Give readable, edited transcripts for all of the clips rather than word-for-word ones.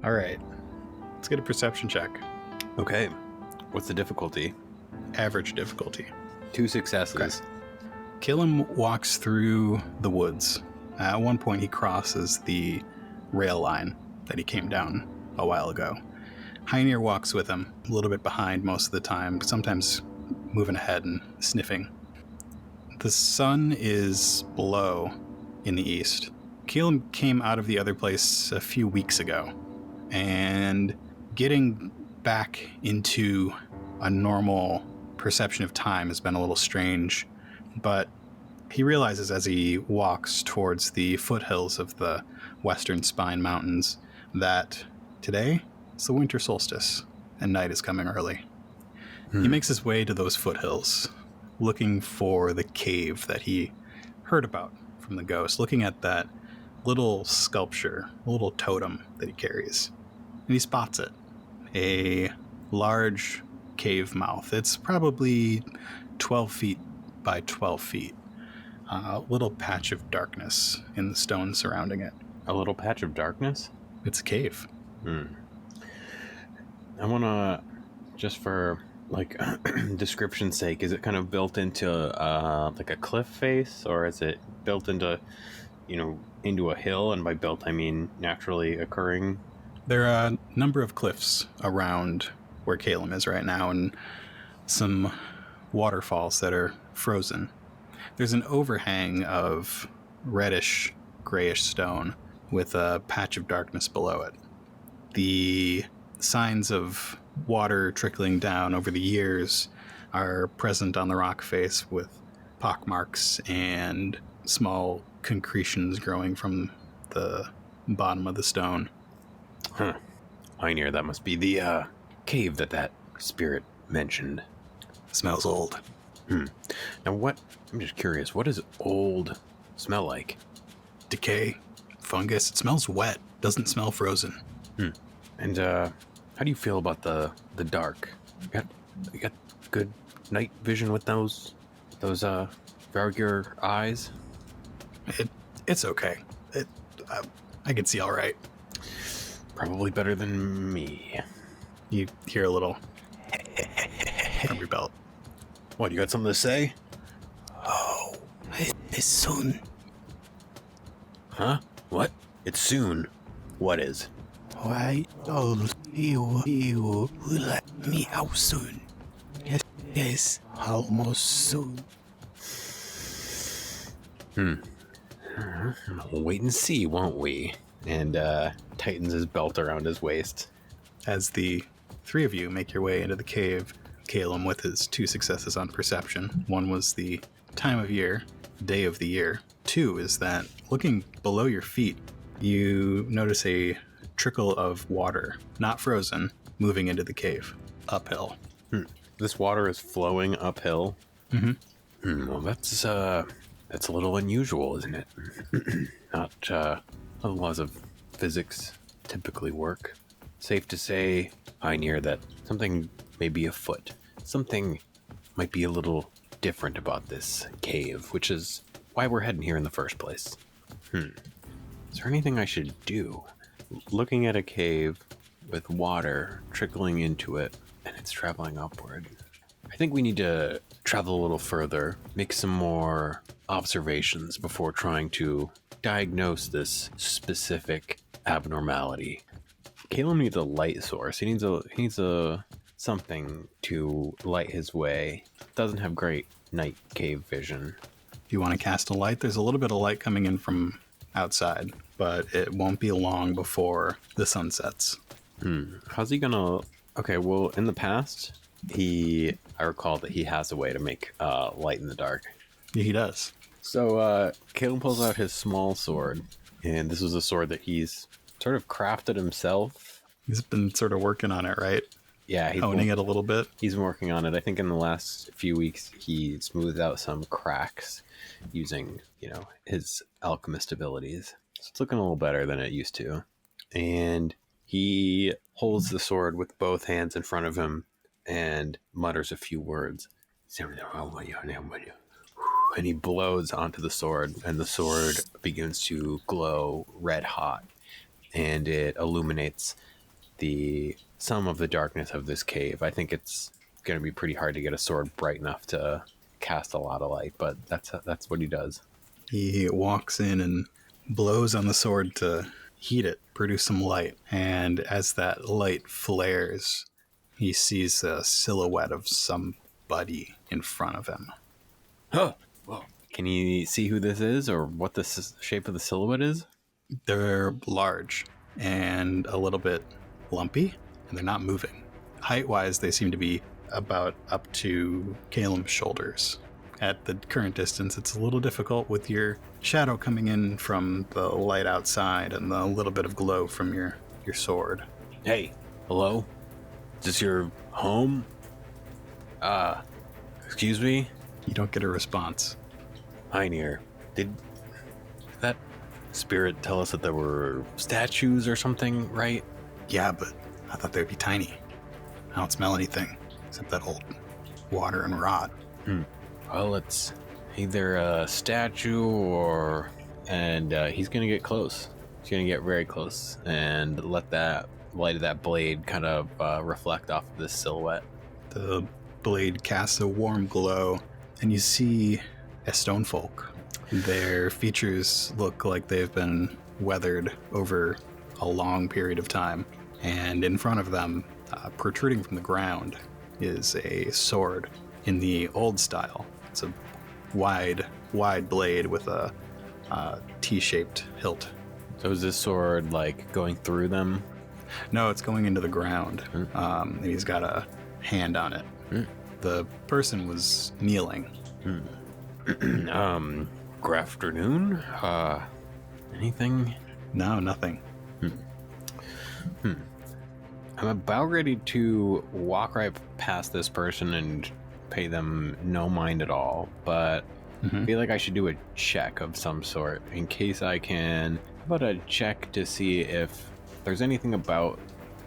All right. Let's get a perception check. Okay. What's the difficulty? Average difficulty. 2 successes. Okay. Cælum walks through the woods. At one point, he crosses the rail line that he came down a while ago. Hoenir walks with him, a little bit behind most of the time, sometimes moving ahead and sniffing. The sun is low in the east. Cælum came out of the Otherplace a few weeks ago, and getting back into a normal perception of time has been a little strange, but he realizes as he walks towards the foothills of the Western Spine Mountains that today is the winter solstice and night is coming early. He makes his way to those foothills, looking for the cave that he heard about from the ghost, looking at that little sculpture, a little totem that he carries. And he spots it. A large cave mouth. It's probably 12 feet by 12 feet. A little patch of darkness in the stone surrounding it. A little patch of darkness? It's a cave. I want to, just for like description's sake, is it kind of built into like a cliff face, or is it built into, into a hill? And by built, I mean naturally occurring. There are a number of cliffs around where Cælum is right now, and some waterfalls that are frozen. There's an overhang of reddish, grayish stone with a patch of darkness below it. The signs of water trickling down over the years are present on the rock face, with pockmarks and small concretions growing from the bottom of the stone. Hoenir, that must be the cave that spirit mentioned. Smells old. Now I'm just curious, what does old smell like? Decay, fungus. It smells wet. Doesn't smell frozen. And how do you feel about the dark? You got good night vision with those Vargur eyes? It's okay. I can see all right. Probably better than me. You hear a little from your belt. What, you got something to say? Oh, it's soon. Huh? What? It's soon. What is? Why told you will let me out soon. Yes, almost soon. We'll wait and see, won't we? And tightens his belt around his waist. As the three of you make your way into the cave, Cælum with his 2 successes on perception. 1 was the time of year, day of the year. 2 is that looking below your feet, you notice a trickle of water, not frozen, moving into the cave, uphill. This water is flowing uphill? Well, that's a little unusual, isn't it? Not how the laws of physics typically work. Safe to say, Hoenir, that something may be afoot. Something might be a little different about this cave, which is why we're heading here in the first place. Is there anything I should do? Looking at a cave with water trickling into it, and it's traveling upward. I think we need to travel a little further, make some more observations before trying to diagnose this specific abnormality. Cælum needs a light source. He needs a something to light his way. Doesn't have great night cave vision. If you want to cast a light, there's a little bit of light coming in from outside, but it won't be long before the sun sets. How's he gonna... Okay, well, in the past, I recall that he has a way to make light in the dark. Yeah, he does. So Cælum pulls out his small sword, and this was a sword that he's sort of crafted himself. He's been sort of working on it, right? Yeah, he's honing it a little bit. He's working on it. I think in the last few weeks he smoothed out some cracks using, his alchemist abilities. So it's looking a little better than it used to. And he holds the sword with both hands in front of him and mutters a few words. And he blows onto the sword, and the sword begins to glow red hot, and it illuminates some of the darkness of this cave. I think it's going to be pretty hard to get a sword bright enough to cast a lot of light, but that's what he does. He walks in and blows on the sword to heat it, produce some light. And as that light flares, he sees a silhouette of somebody in front of him. Huh. Whoa. Can you see who this is or what the shape of the silhouette is? They're large and a little bit lumpy, and they're not moving. Height-wise, they seem to be about up to Cælum's shoulders. At the current distance, it's a little difficult with your shadow coming in from the light outside and the little bit of glow from your sword. Hey, hello? Is this your home? Excuse me? You don't get a response. Hoenir, did that spirit tell us that there were statues or something, right? Yeah, but I thought they'd be tiny. I don't smell anything except that old water and rot. Well, it's either a statue and he's gonna get close. He's gonna get very close and let that light of that blade kind of reflect off of this silhouette. The blade casts a warm glow, and you see a stone folk. Their features look like they've been weathered over a long period of time, and in front of them, protruding from the ground, is a sword in the old style. It's a wide blade with a T-shaped hilt. So is this sword like going through them? No, it's going into the ground. And he's got a hand on it. The person was kneeling. Good afternoon. Anything? No, nothing. I'm about ready to walk right past this person and pay them no mind at all, but I feel like I should do a check of some sort in case I can. How about a check to see if there's anything about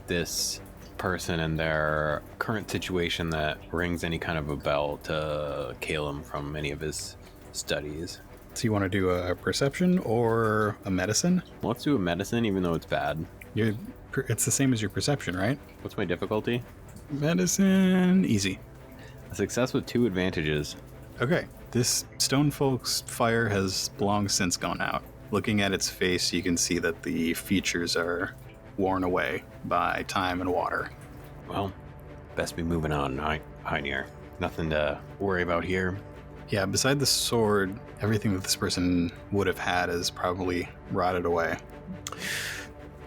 this person and their current situation that rings any kind of a bell to Cælum from any of his studies. So you want to do a perception or a medicine? Let's do a medicine, even though it's bad. It's the same as your perception, right? What's my difficulty? Medicine, easy. A success with 2 advantages. Okay, this stone folk's fire has long since gone out. Looking at its face, you can see that the features are worn away by time and water. Well, best be moving on, Hoenir. Nothing to worry about here. Yeah, beside the sword, everything that this person would have had is probably rotted away.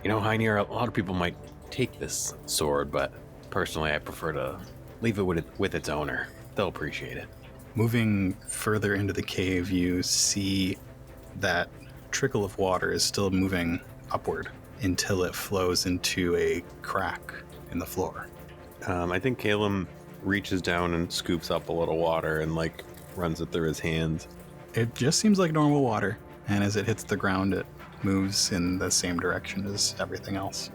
You know, Hoenir, a lot of people might take this sword, but personally I prefer to leave it with its owner. They'll appreciate it. Moving further into the cave, you see that trickle of water is still moving upward until it flows into a crack in the floor. I think Cælum reaches down and scoops up a little water and runs it through his hands. It just seems like normal water, and as it hits the ground, it moves in the same direction as everything else.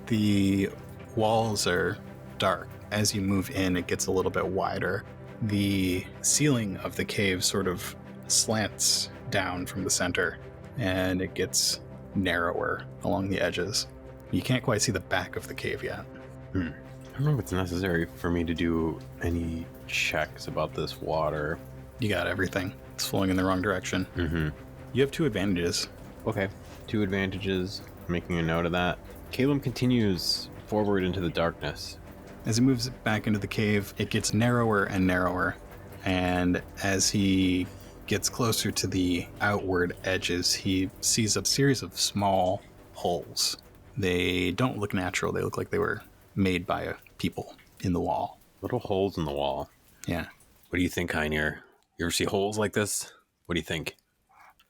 The walls are dark. As you move in, it gets a little bit wider. The ceiling of the cave sort of slants down from the center, and it gets narrower along the edges. You can't quite see the back of the cave yet. I don't know if it's necessary for me to do any checks about this water. You got everything. It's flowing in the wrong direction. You have 2 advantages. Okay, 2 advantages. Making a note of that. Cælum continues forward into the darkness. As he moves back into the cave, it gets narrower and narrower, and as he gets closer to the outward edges, he sees a series of small holes. They don't look natural. They look like they were made by people in the wall. Little holes in the wall. Yeah. What do you think, Hoenir? You ever see holes like this? What do you think?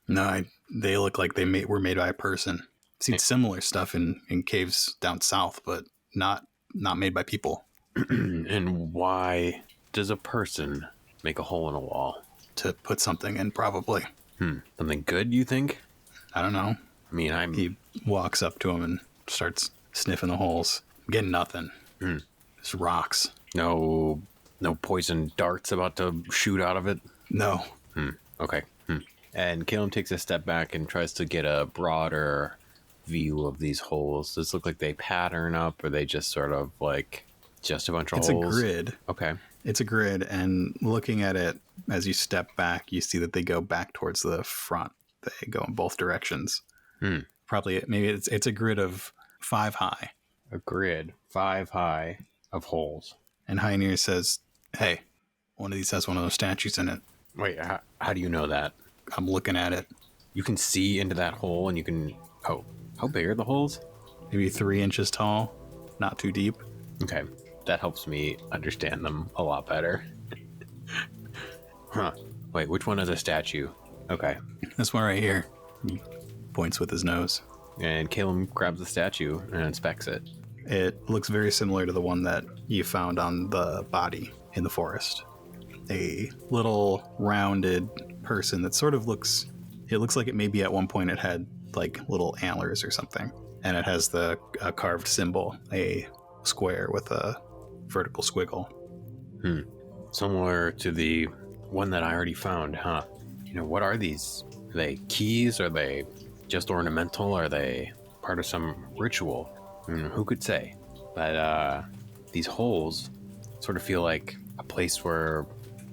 No, they look like they were made by a person. I've seen similar stuff in caves down south, but not made by people. And why does a person make a hole in a wall? To put something in, probably. Something good, you think? I don't know. I mean, He walks up to him and starts sniffing the holes. Getting nothing. Just rocks. No poison darts about to shoot out of it? No. Okay. And Cælum takes a step back and tries to get a broader view of these holes? Does it look like they pattern up, or they just sort of like just a bunch of holes? It's a grid. Okay. It's a grid, and looking at it as you step back, you see that they go back towards the front. They go in both directions. Probably, maybe it's a grid of 5 high. A grid 5 high of holes. And Hoenir says, "Hey, one of these has one of those statues in it." Wait, how do you know that? I'm looking at it. You can see into that hole, and you can... Oh, how big are the holes? Maybe 3 inches tall, not too deep. Okay, that helps me understand them a lot better. Huh. Wait, which one is a statue? Okay. This one right here. He points with his nose. And Cælum grabs the statue and inspects it. It looks very similar to the one that you found on the body in the forest. A little rounded person that sort of looks... It looks like it maybe at one point it had like little antlers or something. And it has the carved symbol, a square with a vertical squiggle. Similar to the one that I already found, huh? You know, what are these? Are they keys? Are they just ornamental? Are they part of some ritual? Who could say? But these holes sort of feel like a place where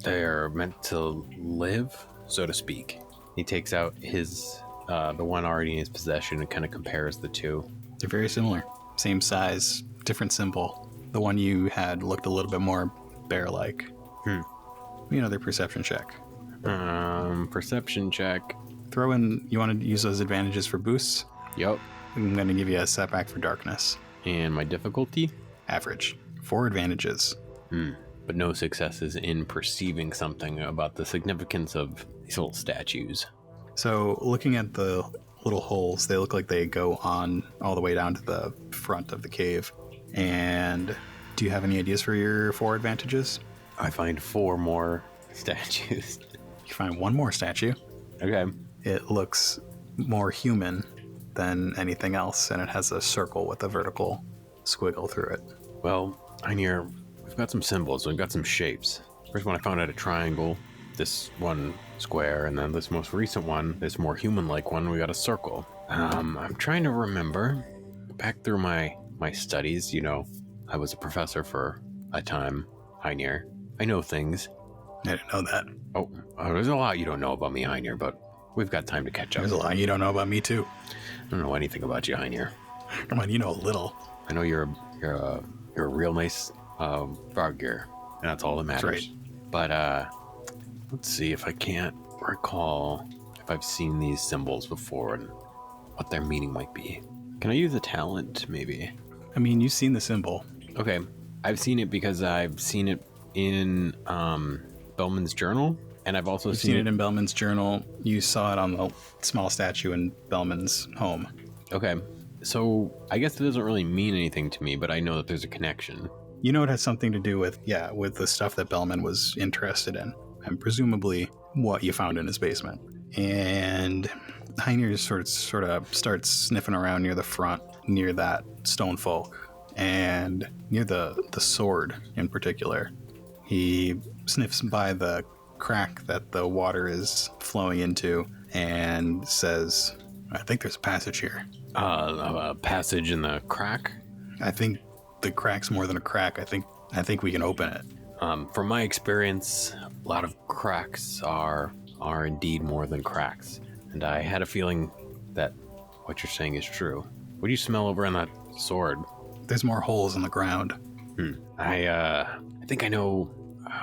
they're meant to live, so to speak. He takes out his the one already in his possession and kind of compares the two. They're very similar. Same size, different symbol. The one you had looked a little bit more bear-like. Another perception check. Perception check. Throw in... You want to use those advantages for boosts? Yep. I'm going to give you a setback for darkness. And my difficulty? Average. 4 advantages. But no successes in perceiving something about the significance of these little statues. So looking at the little holes, they look like they go on all the way down to the front of the cave. And do you have any ideas for your 4 advantages? I find 4 more statues. You find 1 more statue. Okay. It looks more human than anything else, and it has a circle with a vertical squiggle through it. Well, Hoenir, we've got some symbols, we've got some shapes. First one I found had a triangle, this one square, and then this most recent one, this more human-like one, we got a circle. I'm trying to remember, back through my studies, you know, I was a professor for a time, Hoenir. I know things. I didn't know that. Oh, there's a lot you don't know about me, Hoenir, but we've got time to catch up. There's a lot you don't know about me, too. I don't know anything about you, Hoenir. Come on, you know a little. I know you're a real nice Vargir, and that's all that matters. That's right. But let's see if I can't recall if I've seen these symbols before and what their meaning might be. Can I use a talent, maybe? I mean, you've seen the symbol. Okay, I've seen it because I've seen it in Bellman's journal, and I've also seen it in Bellman's journal. You saw it on the small statue in Bellman's home. Okay, so I guess it doesn't really mean anything to me, but I know that there's a connection. You know it has something to do with the stuff that Bellman was interested in, and presumably what you found in his basement. And Hoenir sort of starts sniffing around near the front, near that stone folk, and near the sword in particular. He sniffs by the crack that the water is flowing into and says, "I think there's a passage here." A passage in the crack? I think the crack's more than a crack. I think we can open it. From my experience, a lot of cracks are indeed more than cracks. And I had a feeling that what you're saying is true. What do you smell over on that sword? There's more holes in the ground. I think I know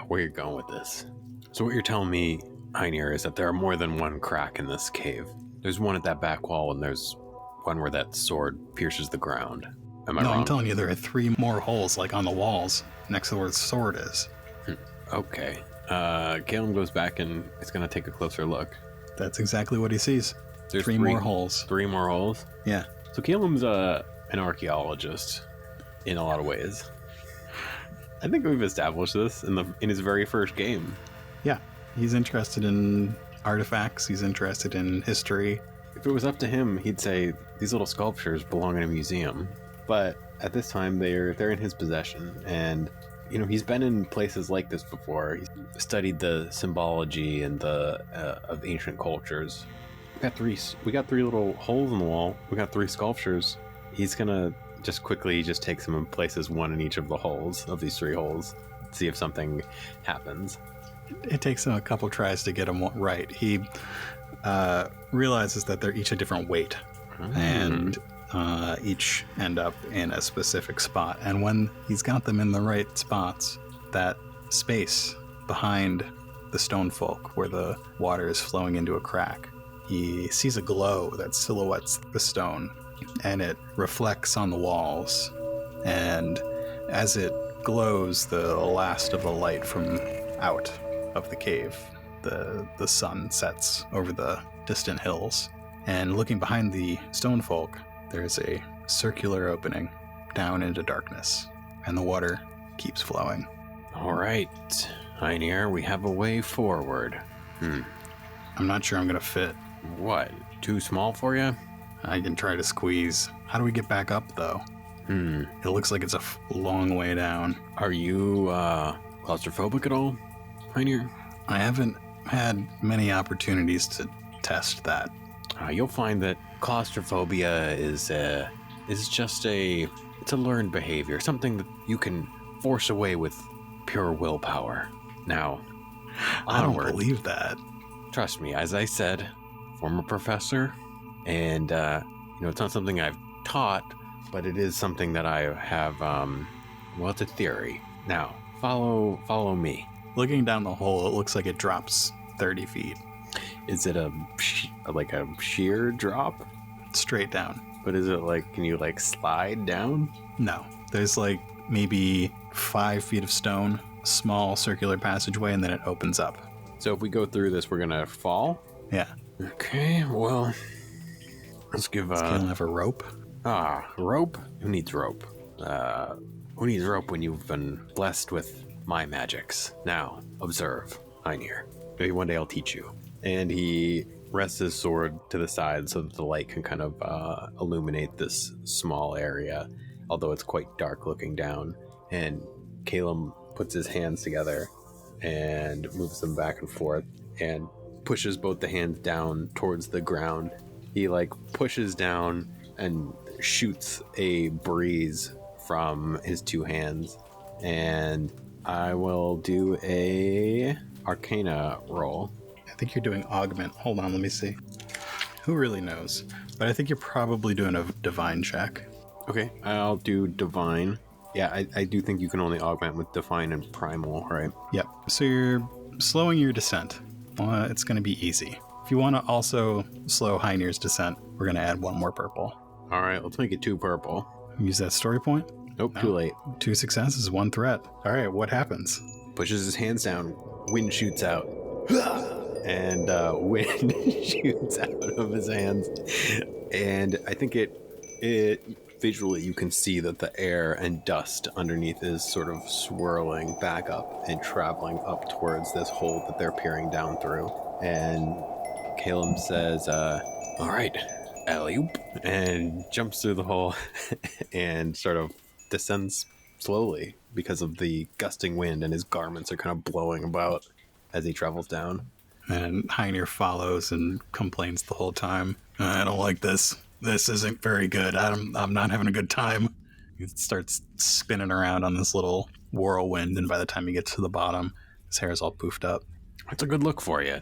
where you're going with this. So what you're telling me, Hoenir, is that there are more than one crack in this cave. There's one at that back wall, and there's one where that sword pierces the ground. Am I wrong? No, I'm telling you, there are 3 more holes, like on the walls, next to where the sword is. Okay. Cælum goes back and is going to take a closer look. That's exactly what he sees. There's 3 more holes. 3 more holes? Yeah. So Cælum's an archaeologist in a lot of ways. I think we've established this in his very first game. Yeah. He's interested in artifacts. He's interested in history. If it was up to him, he'd say these little sculptures belong in a museum. But at this time, they're in his possession, and you know he's been in places like this before. He's studied the symbology and of ancient cultures, We got three little holes in the wall. We got 3 sculptures. He's gonna just quickly take them and places one in each of the holes of these 3 holes. See if something happens. It takes him a couple tries to get them right. He realizes that they're each a different weight, and each end up in a specific spot. And when he's got them in the right spots, that space behind the stone folk where the water is flowing into a crack, he sees a glow that silhouettes the stone, and it reflects on the walls. And as it glows, the last of the light from out of the cave, the sun sets over the distant hills. And looking behind the stone folk, there's a circular opening down into darkness, and the water keeps flowing. All right, Hoenir, we have a way forward. I'm not sure I'm gonna fit. What? Too small for you? I can try to squeeze. How do we get back up, though? It looks like it's a long way down. Are you claustrophobic at all, Hoenir? I haven't had many opportunities to test that. You'll find that claustrophobia is just it's a learned behavior, something that you can force away with pure willpower. Now, I don't onward. believe that. Trust me, as I said, former professor, and it's not something I've taught, but it is something that I have. It's a theory. Now, follow me. Looking down the hole, it looks like it drops 30 feet. Is it a sheer drop? Straight down. But is it can you slide down? No. There's maybe 5 feet of stone, small circular passageway, and then it opens up. So if we go through this, we're gonna fall? Yeah. Okay, well, let's give Does Cælum have a rope? Rope? Who needs rope? Who needs rope when you've been blessed with my magics? Now, observe, Hoenir. Maybe one day I'll teach you. And he rests his sword to the side so that the light can kind of illuminate this small area, although it's quite dark looking down. And Cælum puts his hands together and moves them back and forth and pushes both the hands down towards the ground. He pushes down and shoots a breeze from his 2 hands. And I will do a Arcana roll. I think you're doing augment. Hold on, let me see. Who really knows? But I think you're probably doing a divine check. Okay, I'll do divine. Yeah, I do think you can only augment with divine and primal, right? Yep. So you're slowing your descent. It's going to be easy. If you want to also slow Hoenir's descent, we're going to add 1 more purple. All right, let's make it 2 purple. Use that story point? Nope, no. Too late. 2 successes, 1 threat. All right, what happens? Pushes his hands down, wind shoots out. And wind shoots out of his hands. And I think it visually you can see that the air and dust underneath is sort of swirling back up and traveling up towards this hole that they're peering down through. And Cælum says, all right, alley-oop, and jumps through the hole and sort of descends slowly because of the gusting wind, and his garments are kind of blowing about as he travels down. And Hoenir follows and complains the whole time. I don't like this. This isn't very good. I'm not having a good time. He starts spinning around on this little whirlwind, and by the time he gets to the bottom, his hair is all poofed up. It's a good look for you.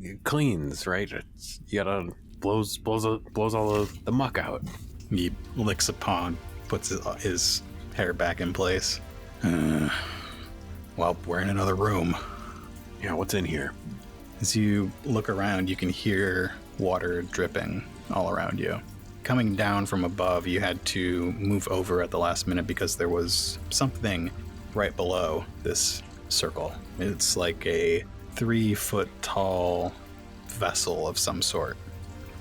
It cleans, right? You gotta blows all the muck out. He licks a paw, puts his hair back in place. Well, we're in another room. Yeah, what's in here? As you look around, you can hear water dripping all around you. Coming down from above, you had to move over at the last minute because there was something right below this circle. It's like a 3-foot tall vessel of some sort.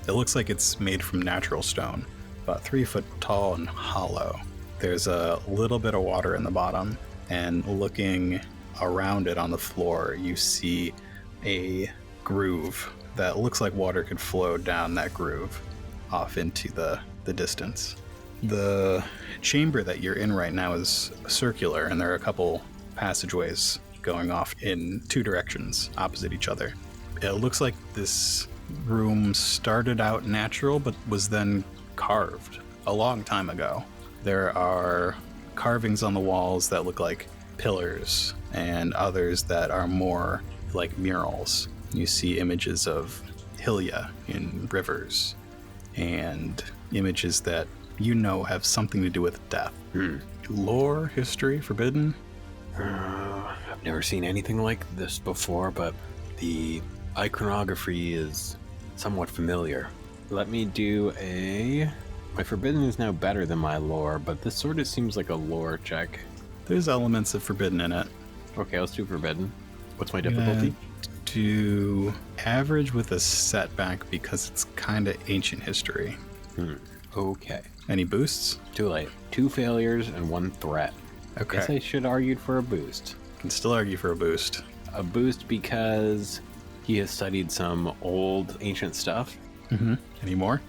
It looks like it's made from natural stone, about 3 foot tall and hollow. There's a little bit of water in the bottom, and looking around it on the floor, you see a groove that looks like water could flow down that groove off into the distance. The chamber that you're in right now is circular, and there are a couple passageways going off in 2 directions opposite each other. It looks like this room started out natural, but was then carved a long time ago. There are carvings on the walls that look like pillars, and others that are more like murals. You see images of Hylia in rivers, and images that have something to do with death. Lore, history, forbidden? I've never seen anything like this before, but the iconography is somewhat familiar. Let me do my forbidden is now better than my lore, but this sort of seems like a lore check. There's elements of forbidden in it. Okay, let's do forbidden. What's my difficulty? Do average with a setback because it's kind of ancient history. Okay. Any boosts? Too late. 2 failures and 1 threat. Okay. Guess I should argue for a boost. Can still argue for a boost. A boost because he has studied some old ancient stuff. Any more?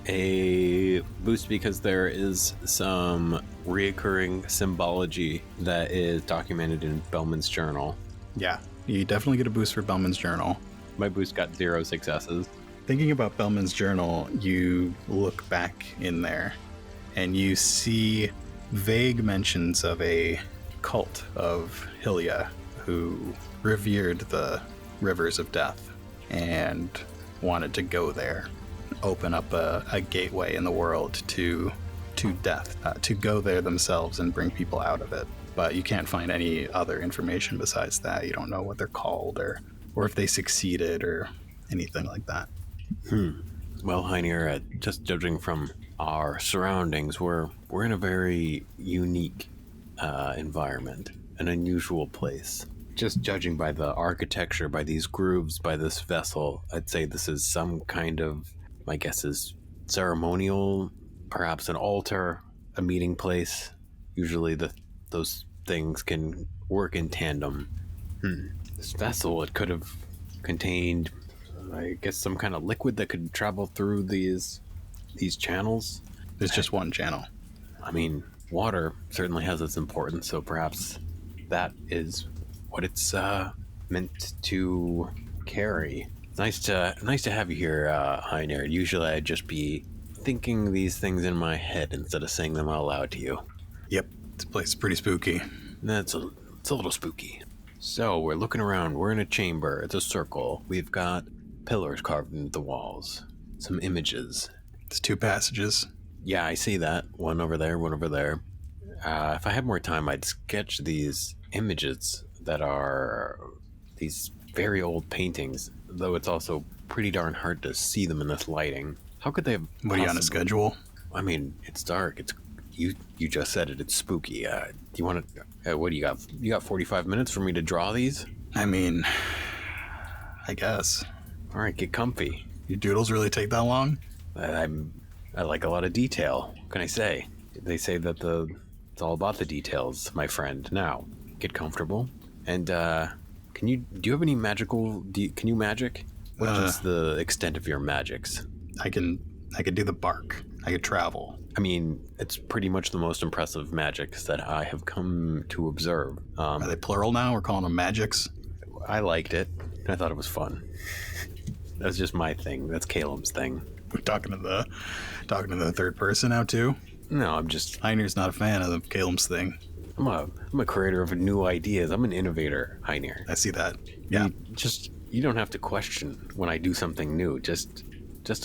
A boost because there is some reoccurring symbology that is documented in Bellman's journal. Yeah, you definitely get a boost for Bellman's journal. My boost got 0 successes. Thinking about Bellman's journal, you look back in there and you see vague mentions of a cult of Hylia who revered the rivers of death and wanted to go there, open up a gateway in the world to death, to go there themselves and bring people out of it. But you can't find any other information besides that. You don't know what they're called or if they succeeded or anything like that. Well, Hoenir, just judging from our surroundings, we're in a very unique environment, an unusual place. Just judging by the architecture, by these grooves, by this vessel, I'd say this is some kind of, my guess is ceremonial, perhaps an altar, a meeting place. Usually those things can work in tandem. This vessel, it could have contained, I guess, some kind of liquid that could travel through these channels. There's just one channel. I mean, water certainly has its importance, so perhaps that is what it's meant to carry. Nice to have you here, Hoenir. Usually I'd just be thinking these things in my head instead of saying them out loud to you. Yep, this place is pretty spooky. It's a little spooky. So we're looking around. We're in a chamber. It's a circle. We've got pillars carved into the walls. Some images. It's 2 passages. Yeah, I see that. One over there, one over there. If I had more time, I'd sketch these images that are these very old paintings, though it's also pretty darn hard to see them in this lighting. How could they have What are you on a schedule? I mean, it's dark. It's you just said it. It's spooky. Do you want to? What do you got? You got 45 minutes for me to draw these? I mean, I guess. All right, get comfy. Your doodles really take that long? I like a lot of detail. What can I say? They say that it's all about the details, my friend. Now, get comfortable. And do you have any magical? Can you magic? What is the extent of your magics? I can do the bark. I could travel. I mean, it's pretty much the most impressive magics that I have come to observe. Are they plural now? We're calling them magics? I liked it. I thought it was fun. That's just my thing. That's Cælum's thing. We're talking to the third person now too? No, I'm just... Hoenir's not a fan of Cælum's thing. I'm a creator of new ideas. I'm an innovator, Hoenir. I see that. Yeah. You don't have to question when I do something new. Just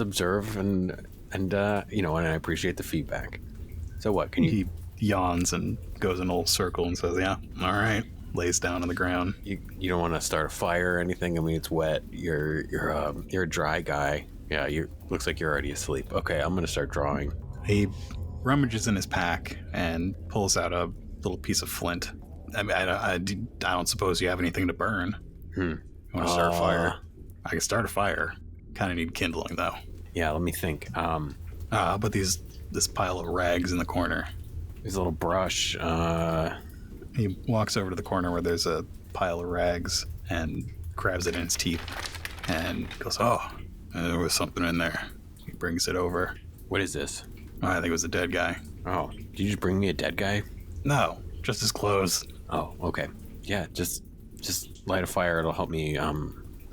observe and I appreciate the feedback. So what, can you... He yawns and goes in a little circle and says, yeah, all right. Lays down on the ground. You don't want to start a fire or anything? I mean, it's wet. You're a dry guy. Yeah, looks like you're already asleep. Okay, I'm going to start drawing. He rummages in his pack and pulls out a little piece of flint. I mean, I don't suppose you have anything to burn. You want to start a fire? I can start a fire. Kind of need kindling, though. Yeah, let me think. But this pile of rags in the corner. There's a little brush. He walks over to the corner where there's a pile of rags and grabs it in his teeth and goes, there was something in there. He brings it over. What is this? I think it was a dead guy. Oh, did you just bring me a dead guy? No, just his clothes. Oh, okay. Yeah, just light a fire. It'll help me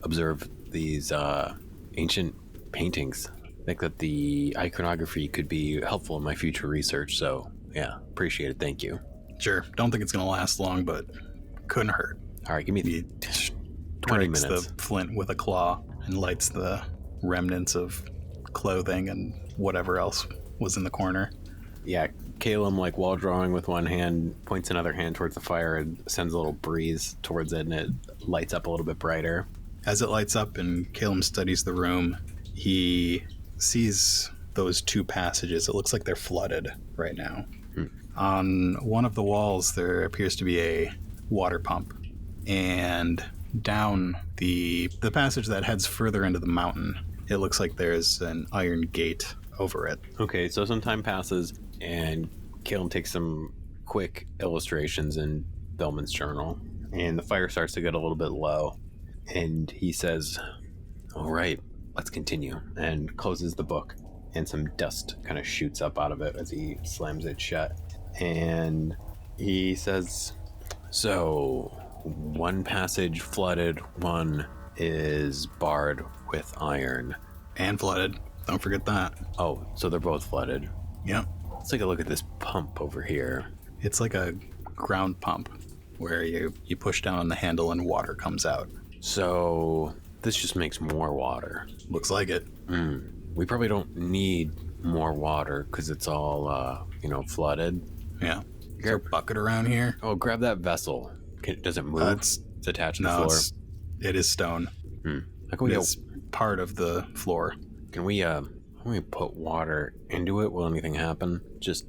observe these ancient paintings. I think that the iconography could be helpful in my future research, so yeah, appreciate it. Thank you. Sure. Don't think it's going to last long, but couldn't hurt. All right, give me He 20 breaks minutes. the flint with a claw and lights the remnants of clothing and whatever else was in the corner. Yeah, Cælum, like, while drawing with one hand, points another hand towards the fire and sends a little breeze towards it, and it lights up a little bit brighter. As it lights up and Cælum studies the room, he sees those two passages. It looks like they're flooded right now. On one of the walls, there appears to be a water pump. And down the passage that heads further into the mountain, it looks like there's an iron gate over it. Okay, so some time passes, and Cælum takes some quick illustrations in Bellman's journal, and the fire starts to get a little bit low, and he says, all right, let's continue, and closes the book, and some dust kind of shoots up out of it as he slams it shut, and he says, so one passage flooded, one is barred with iron. And flooded. Don't forget that. Oh, so they're both flooded. Yep. Let's take a look at this pump over here. It's like a ground pump where you push down on the handle and water comes out. So this just makes more water. Looks like it. We probably don't need more water because it's all, flooded. Yeah. Is there a bucket around here? Oh, grab that vessel. Does it move? It's attached to the floor. It is stone. How can we It's part of the floor. Can we put water into it? Will anything happen? Just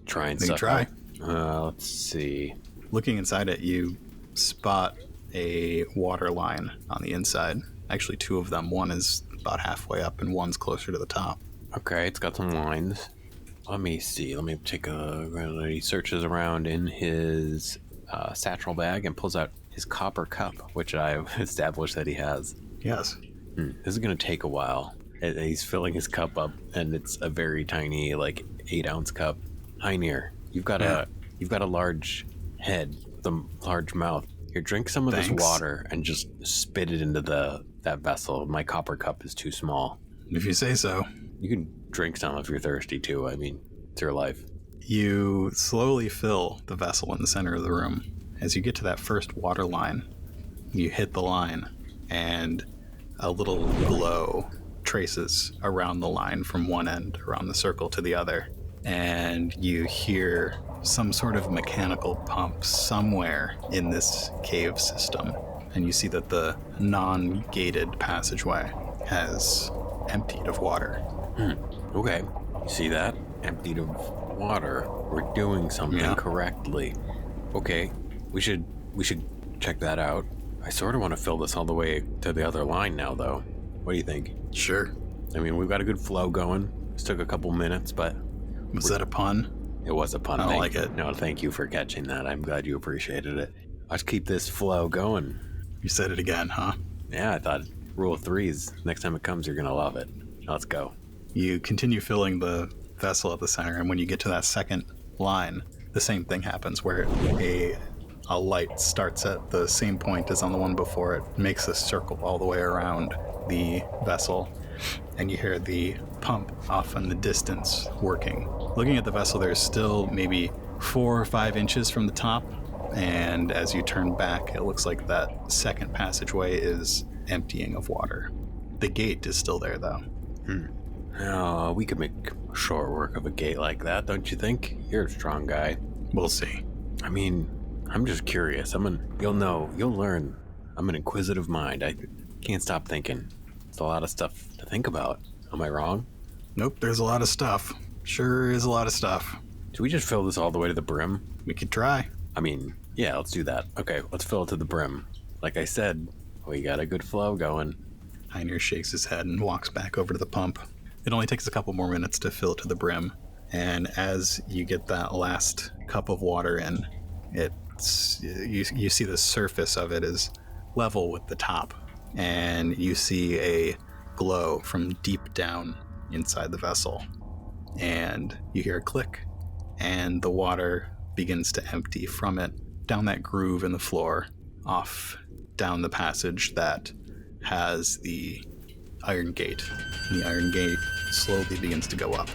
try and suck try. it. Let's see. Looking inside it, you spot a water line on the inside. Actually, two of them. One is about halfway up and one's closer to the top. Okay, it's got some lines. Let me see. Let me take a... He searches around in his satchel bag and pulls out his copper cup, which I've established that he has. Yes. This is going to take a while. He's filling his cup up, and it's a very tiny, 8-ounce cup. Hoenir, you've got a large head, the large mouth. Here, drink some of this water and just spit it into that vessel. My copper cup is too small. If you say so. You can drink some if you're thirsty too. I mean, it's your life. You slowly fill the vessel in the center of the room. As you get to that first water line, you hit the line, and a little glow traces around the line from one end around the circle to the other. And you hear some sort of mechanical pump somewhere in this cave system. And you see that the non-gated passageway has emptied of water. Okay. You see that? Emptied of water. We're doing something correctly. Okay. We should check that out. I sort of want to fill this all the way to the other line now, though. What do you think? Sure. I mean, we've got a good flow going. This took a couple minutes, but... Was that a pun? It was a pun. I like it. No, thank you for catching that. I'm glad you appreciated it. Let's keep this flow going. You said it again, huh? Yeah, I thought rule of threes. Next time it comes, you're going to love it. Now let's go. You continue filling the vessel at the center, and when you get to that second line, the same thing happens where a light starts at the same point as on the one before it, makes a circle all the way around the vessel, and you hear the pump off in the distance working. Looking at the vessel, there's still maybe 4 or 5 inches from the top, and as you turn back, it looks like that second passageway is emptying of water. The gate is still there, though. Oh, we could make short work of a gate like that, don't you think? You're a strong guy. We'll see. I mean, I'm just curious. You'll learn. I'm an inquisitive mind. I can't stop thinking. It's a lot of stuff to think about. Am I wrong? Nope, there's a lot of stuff. Sure is a lot of stuff. Should we just fill this all the way to the brim? We could try. I mean, yeah, let's do that. Okay, let's fill it to the brim. Like I said, we got a good flow going. Hoenir shakes his head and walks back over to the pump. It only takes a couple more minutes to fill it to the brim. And as you get that last cup of water in, you see the surface of it is level with the top. And you see a glow from deep down inside the vessel. And you hear a click, and the water begins to empty from it down that groove in the floor, off down the passage that has the iron gate. And the iron gate slowly begins to go up.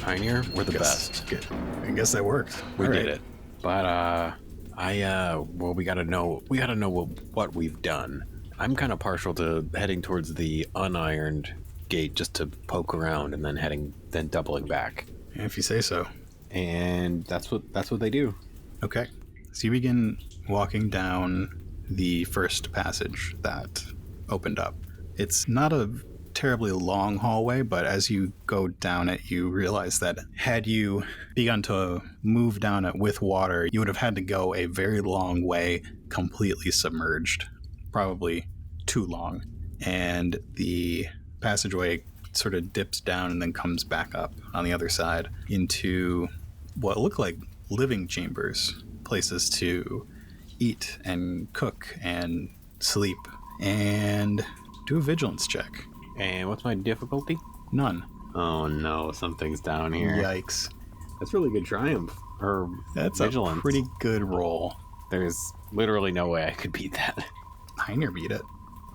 Pioneer, we're the best. Good. I guess that worked. We All did right. it. But well, we gotta know what we've done. I'm kind of partial to heading towards the unironed gate just to poke around and then doubling back. If you say so. And that's what they do. Okay. So you begin walking down the first passage that opened up. It's not a terribly long hallway, but as you go down it, you realize that had you begun to move down it with water, you would have had to go a very long way, completely submerged. Probably too long. And the passageway sort of dips down and then comes back up on the other side into what look like living chambers, places to eat and cook and sleep, and do a vigilance check. And what's my difficulty? None. Oh no, something's down here. Yikes. That's really good triumph. Or That's vigilance. a pretty good roll. There's literally no way I could beat that. Heiner beat it.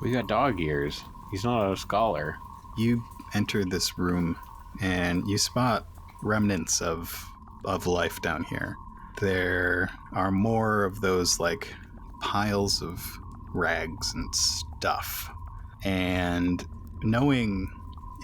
We got dog ears. He's not a scholar. You enter this room and you spot remnants of life down here. There are more of those like piles of rags and stuff. And knowing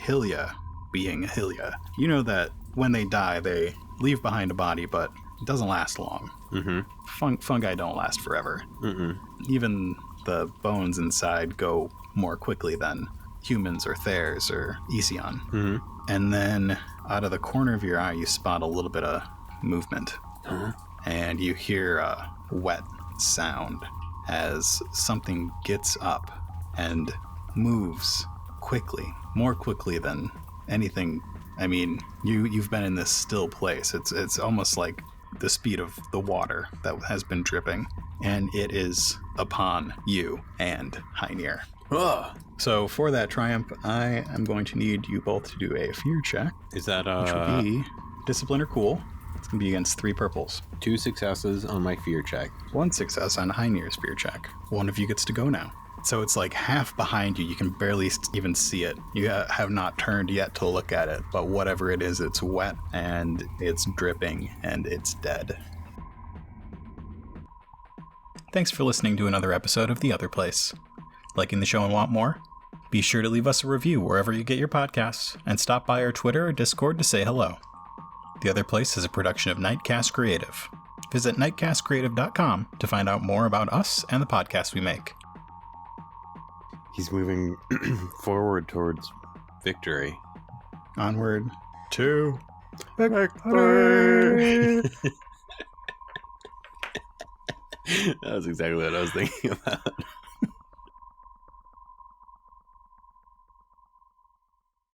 Hylia being Hylia, you know that when they die, they leave behind a body, but it doesn't last long. Mm-hmm. Fungi don't last forever. Mm-mm. Even the bones inside go more quickly than humans or Thayers or Ision. Mm-hmm. And then out of the corner of your eye, you spot a little bit of movement. Uh-huh. And you hear a wet sound as something gets up and moves quickly, more quickly than anything. I mean, you've been in this still place. It's almost like the speed of the water that has been dripping, and it is upon you and Hoenir. Ugh. So for that triumph, I am going to need you both to do a fear check, Is that which will be discipline or cool. It's going to be against 3 purples. 2 successes on my fear check? 1 success on Hoenir's fear check. One of you gets to go now. So it's like half behind you. You can barely even see it. You have not turned yet to look at it, but whatever it is, it's wet and it's dripping and it's dead. Thanks for listening to another episode of The Other Place. Liking the show and want more? Be sure to leave us a review wherever you get your podcasts and stop by our Twitter or Discord to say hello. The Other Place is a production of Nightcast Creative. Visit nightcastcreative.com to find out more about us and the podcasts we make. He's moving forward towards victory. Onward to victory! That was exactly what I was thinking about.